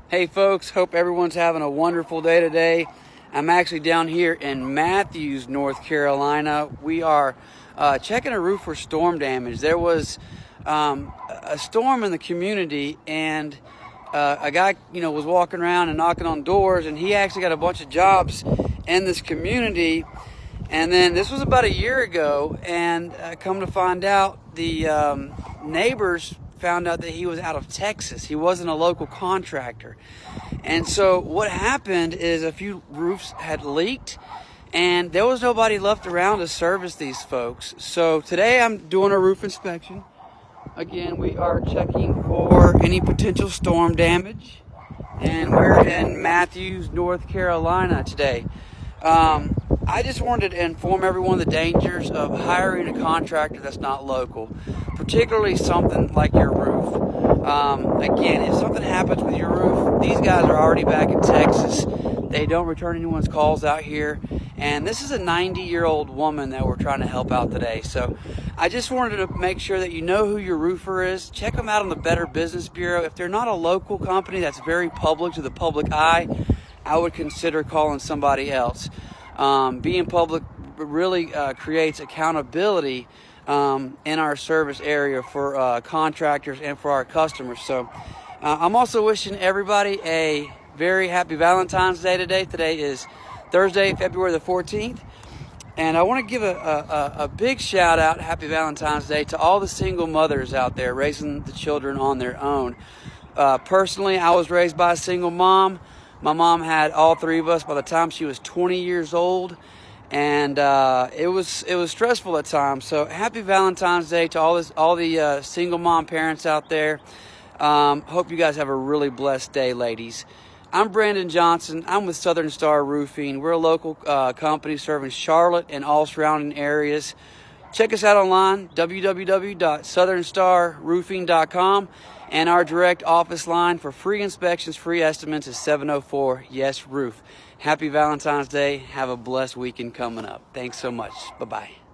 Hey folks, hope everyone's having a wonderful day today. I'm actually down here in Matthews, North Carolina. We are checking a roof for storm damage. There was a storm in the community, and a guy was walking around and knocking on doors, and he actually got a bunch of jobs in this community. And then this was about a year ago, and come to find out, the neighbors found out that he was out of Texas. He wasn't a local contractor. And so what happened is a few roofs had leaked, and there was nobody left around to service these folks. So today I'm doing a roof inspection. Again, we are checking for any potential storm damage, and we're in Matthews, North Carolina today. I just wanted to inform everyone the dangers of hiring a contractor that's not local, particularly something like your roof. Again, if something happens with your roof, these guys are already back in Texas. They don't return anyone's calls out here. And this is a 90-year-old woman that we're trying to help out today. So I just wanted to make sure that you know who your roofer is. Check them out on the Better Business Bureau. If they're not a local company that's very public to the public eye, I would consider calling somebody else. Being public really creates accountability in our service area for contractors and for our customers. So I'm also wishing everybody a very happy Valentine's Day today. Today is Thursday, February the 14th. And I want to give a big shout out, happy Valentine's Day, to all the single mothers out there raising the children on their own. Personally, I was raised by a single mom. My mom had all three of us by the time she was 20 years old, and it was stressful at times. So happy Valentine's Day to all the single mom parents out there. Hope you guys have a really blessed day, ladies. I'm Brandon Johnson. I'm with Southern Star Roofing. We're a local company serving Charlotte and all surrounding areas. Check us out online, www.southernstarroofing.com. And our direct office line for free inspections, free estimates is 704-YES-ROOF. Happy Valentine's Day. Have a blessed weekend coming up. Thanks so much. Bye-bye.